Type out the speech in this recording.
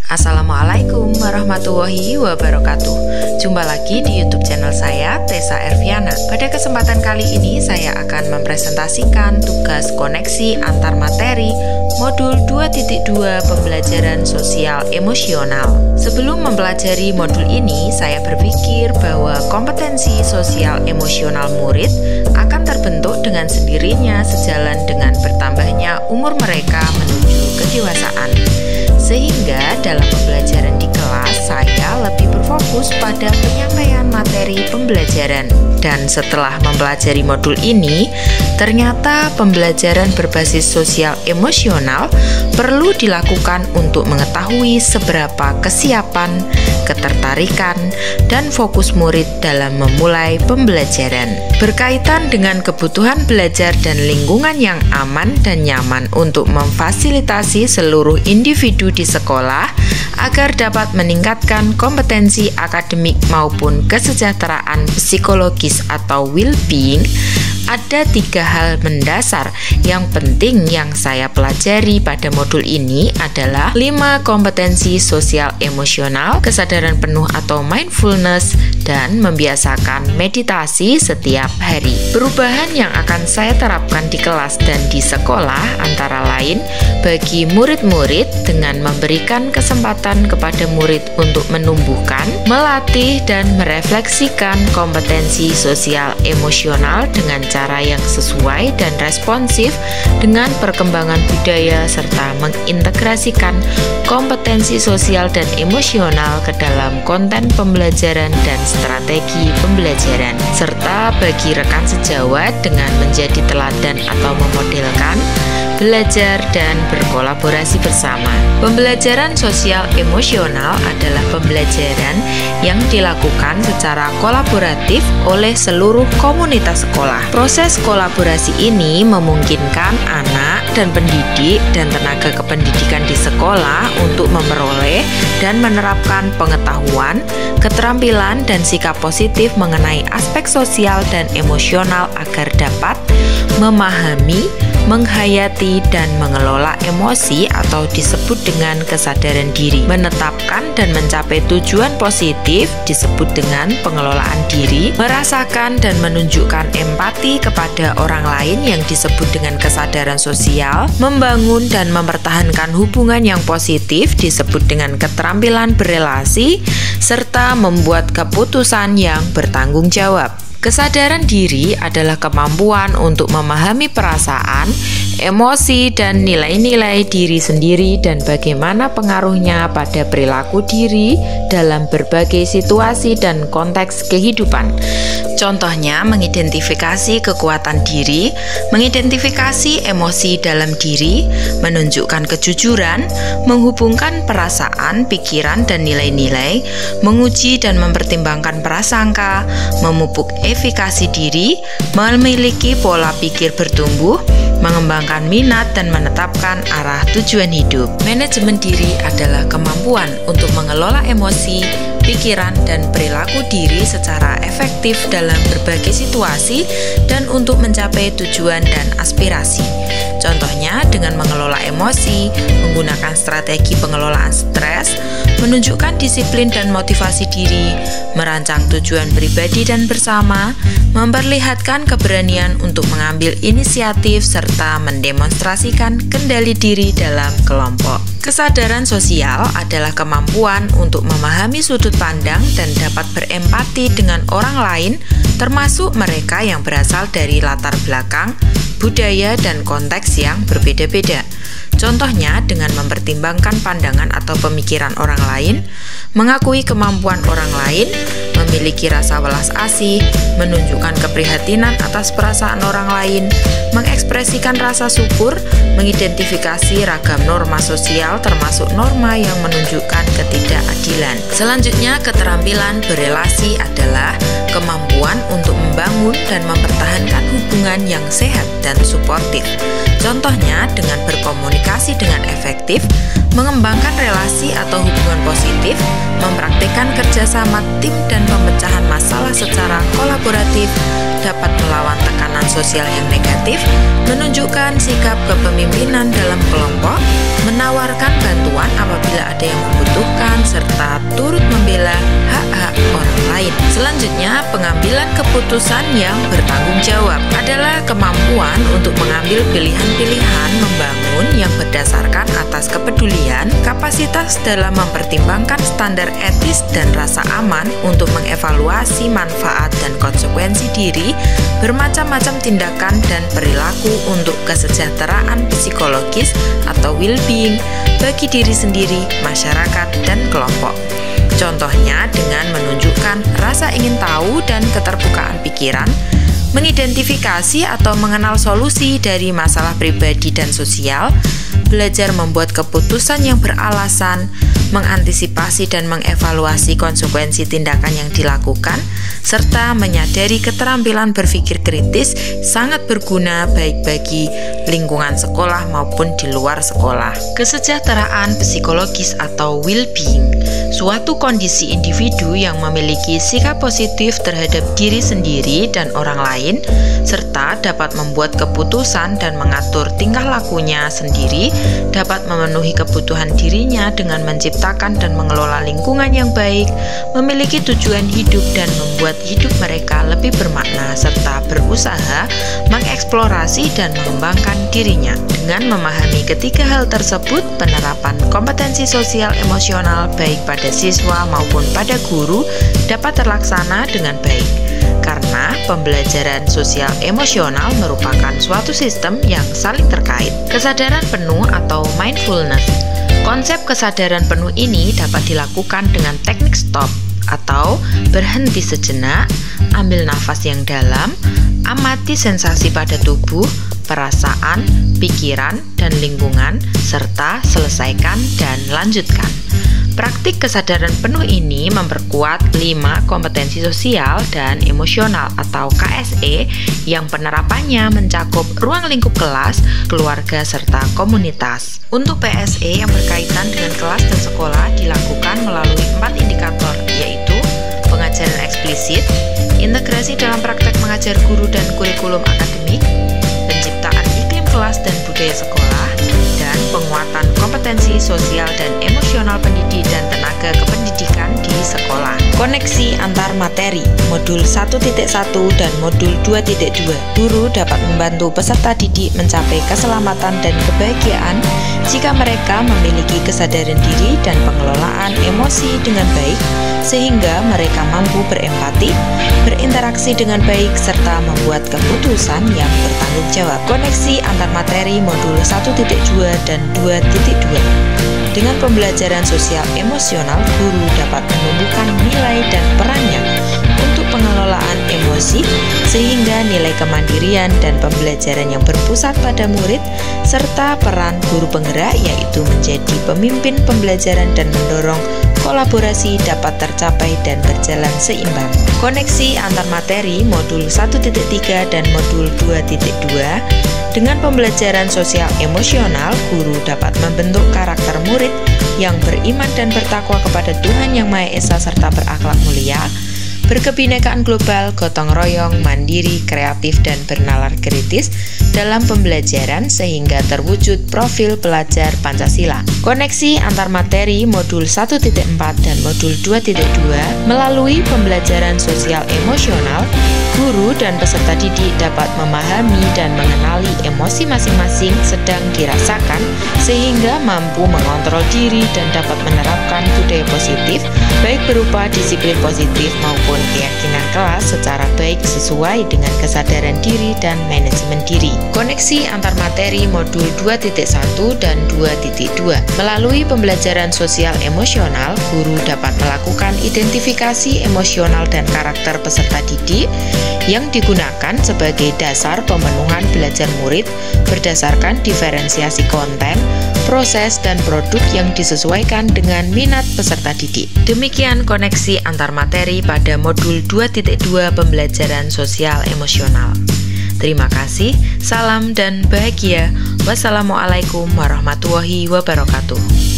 Assalamualaikum warahmatullahi wabarakatuh. Jumpa lagi di YouTube channel saya, Tessa Erviana. Pada kesempatan kali ini saya akan mempresentasikan tugas koneksi antar materi modul 2.2 pembelajaran sosial emosional. Sebelum mempelajari modul ini, saya berpikir bahwa kompetensi sosial emosional murid akan terbentuk dengan sendirinya sejalan dengan bertambahnya umur mereka menuju kedewasaan. Sehingga dalam pembelajaran di kelas saya lebih berfokus pada penyampaian materi pembelajaran. Dan setelah mempelajari modul ini, ternyata pembelajaran berbasis sosial emosional perlu dilakukan untuk mengetahui seberapa kesiapan, ketertarikan, dan fokus murid dalam memulai pembelajaran. Berkaitan dengan kebutuhan belajar dan lingkungan yang aman dan nyaman untuk memfasilitasi seluruh individu di sekolah agar dapat meningkatkan kompetensi akademik maupun kesejahteraan psikologis atau well-being, ada 3 hal mendasar yang penting yang saya pelajari pada modul ini adalah 5 kompetensi sosial emosional, kesadaran penuh atau mindfulness, dan membiasakan meditasi setiap hari. Perubahan yang akan saya terapkan di kelas dan di sekolah antara lain bagi murid-murid dengan memberikan kesempatan kepada murid untuk menumbuhkan, melatih, dan merefleksikan kompetensi sosial emosional dengan cara yang sesuai dan responsif dengan perkembangan budaya serta mengintegrasikan kompetensi sosial dan emosional ke dalam konten pembelajaran dan strategi pembelajaran, serta bagi rekan sejawat dengan menjadi teladan atau memodelkan, belajar, dan berkolaborasi bersama. Pembelajaran sosial emosional adalah pembelajaran yang dilakukan secara kolaboratif oleh seluruh komunitas sekolah. Proses kolaborasi ini memungkinkan anak dan pendidik dan tenaga kependidikan di sekolah untuk memperoleh dan menerapkan pengetahuan, keterampilan, dan sikap positif mengenai aspek sosial dan emosional agar dapat memahami, menghayati, dan mengelola emosi atau disebut dengan kesadaran diri, menetapkan dan mencapai tujuan positif disebut dengan pengelolaan diri, merasakan dan menunjukkan empati kepada orang lain yang disebut dengan kesadaran sosial, membangun dan mempertahankan hubungan yang positif disebut dengan keterampilan berelasi, serta membuat keputusan yang bertanggung jawab. Kesadaran diri adalah kemampuan untuk memahami perasaan, emosi, dan nilai-nilai diri sendiri dan bagaimana pengaruhnya pada perilaku diri dalam berbagai situasi dan konteks kehidupan. Contohnya, mengidentifikasi kekuatan diri, mengidentifikasi emosi dalam diri, menunjukkan kejujuran, menghubungkan perasaan, pikiran, dan nilai-nilai, menguji dan mempertimbangkan prasangka, memupuk efikasi diri, memiliki pola pikir bertumbuh, mengembangkan minat, dan menetapkan arah tujuan hidup. Manajemen diri adalah kemampuan untuk mengelola emosi, pikiran, dan perilaku diri secara efektif dalam berbagai situasi dan untuk mencapai tujuan dan aspirasi. Contohnya dengan mengelola emosi, menggunakan strategi pengelolaan stres, menunjukkan disiplin dan motivasi diri, merancang tujuan pribadi dan bersama, memperlihatkan keberanian untuk mengambil inisiatif, serta mendemonstrasikan kendali diri dalam kelompok. Kesadaran sosial adalah kemampuan untuk memahami sudut pandang dan dapat berempati dengan orang lain, termasuk mereka yang berasal dari latar belakang, budaya, dan konteks yang berbeda-beda. Contohnya dengan mempertimbangkan pandangan atau pemikiran orang lain, mengakui kemampuan orang lain, memiliki rasa welas asih, menunjukkan keprihatinan atas perasaan orang lain, mengekspresikan rasa syukur, mengidentifikasi ragam norma sosial termasuk norma yang menunjukkan ketidakadilan. Selanjutnya, keterampilan berelasi adalah kemampuan untuk membangun dan mempertahankan hubungan yang sehat dan suportif. Contohnya dengan berkomunikasi dengan efektif, mengembangkan relasi atau hubungan positif, mempraktikkan meningkatkan kerjasama tim dan pemecahan masalah secara kolaboratif, dapat melawan tekanan sosial yang negatif, menunjukkan sikap kepemimpinan dalam kelompok, menawarkan bantuan apabila ada yang membutuhkan, serta turut membela hak-hak orang lain. Selanjutnya, pengambilan keputusan yang bertanggung jawab adalah kemampuan untuk mengambil pilihan-pilihan membangun yang berdasarkan atas kepedulian, kapasitas dalam mempertimbangkan standar etis dan rasa aman untuk mengevaluasi manfaat dan konsekuensi diri, bermacam-macam tindakan dan perilaku untuk kesejahteraan psikologis atau well-being bagi diri sendiri, masyarakat, dan kelompok. Contohnya dengan menunjukkan rasa ingin tahu dan keterbukaan pikiran, mengidentifikasi atau mengenal solusi dari masalah pribadi dan sosial, belajar membuat keputusan yang beralasan, mengantisipasi dan mengevaluasi konsekuensi tindakan yang dilakukan, serta menyadari keterampilan berpikir kritis sangat berguna baik bagi lingkungan sekolah maupun di luar sekolah. Kesejahteraan psikologis atau well-being, suatu kondisi individu yang memiliki sikap positif terhadap diri sendiri dan orang lain, serta dapat membuat keputusan dan mengatur tingkah lakunya sendiri, dapat memenuhi kebutuhan dirinya dengan menciptakan dan mengelola lingkungan yang baik, memiliki tujuan hidup dan membuat hidup mereka lebih bermakna, serta berusaha mengeksplorasi dan mengembangkan dirinya. Dengan memahami ketiga hal tersebut, penerapan kompetensi sosial emosional baik pada siswa maupun pada guru dapat terlaksana dengan baik. Karena pembelajaran sosial emosional merupakan suatu sistem yang saling terkait. Kesadaran penuh atau mindfulness. Konsep kesadaran penuh ini dapat dilakukan dengan teknik stop atau berhenti sejenak, ambil nafas yang dalam, amati sensasi pada tubuh, perasaan, pikiran, dan lingkungan, serta selesaikan dan lanjutkan. Praktik kesadaran penuh ini memperkuat 5 kompetensi sosial dan emosional atau KSE yang penerapannya mencakup ruang lingkup kelas, keluarga, serta komunitas. Untuk PSE yang berkaitan dengan kelas dan sekolah dilakukan melalui 4 indikator, yaitu pengajaran eksplisit, integrasi dalam praktek mengajar guru dan kurikulum akademik, penciptaan iklim kelas dan budaya sekolah, dan penguatan kompetensi sosial dan emosional pendidik dan tenaga kependidikan di sekolah. Koneksi antar materi, modul 1.1 dan modul 2.2. Guru dapat membantu peserta didik mencapai keselamatan dan kebahagiaan jika mereka memiliki kesadaran diri dan pengelolaan emosi dengan baik, sehingga mereka mampu berempati, berinteraksi dengan baik, serta membuat keputusan yang bertanggung jawab. Koneksi antar materi modul 1.2 dan 2.2. Dengan pembelajaran sosial emosional, guru dapat menumbuhkan nilai dan perannya untuk pengelolaan emosi, sehingga nilai kemandirian dan pembelajaran yang berpusat pada murid, serta peran guru penggerak yaitu menjadi pemimpin pembelajaran dan mendorong kolaborasi dapat tercapai dan berjalan seimbang. Koneksi antar materi modul 1.3 dan modul 2.2. Dengan pembelajaran sosial emosional, guru dapat membentuk karakter murid yang beriman dan bertakwa kepada Tuhan Yang Maha Esa serta berakhlak mulia, berkebinekaan global, gotong royong, mandiri, kreatif, dan bernalar kritis dalam pembelajaran sehingga terwujud profil pelajar Pancasila. Koneksi antar materi modul 1.4 dan modul 2.2 melalui pembelajaran sosial emosional, guru dan peserta didik dapat memahami dan mengenali emosi masing-masing sedang dirasakan sehingga mampu mengontrol diri dan dapat menerapkan budaya positif baik berupa disiplin positif maupun keyakinan kelas secara baik sesuai dengan kesadaran diri dan manajemen diri. Koneksi antar materi modul 2.1 dan 2.2. Melalui pembelajaran sosial emosional, guru dapat melakukan identifikasi emosional dan karakter peserta didik yang digunakan sebagai dasar pemenuhan belajar murid berdasarkan diferensiasi konten, proses, dan produk yang disesuaikan dengan minat peserta didik. Demikian koneksi antar materi pada modul 2.2 pembelajaran sosial emosional. Terima kasih, salam dan bahagia. Wassalamualaikum warahmatullahi wabarakatuh.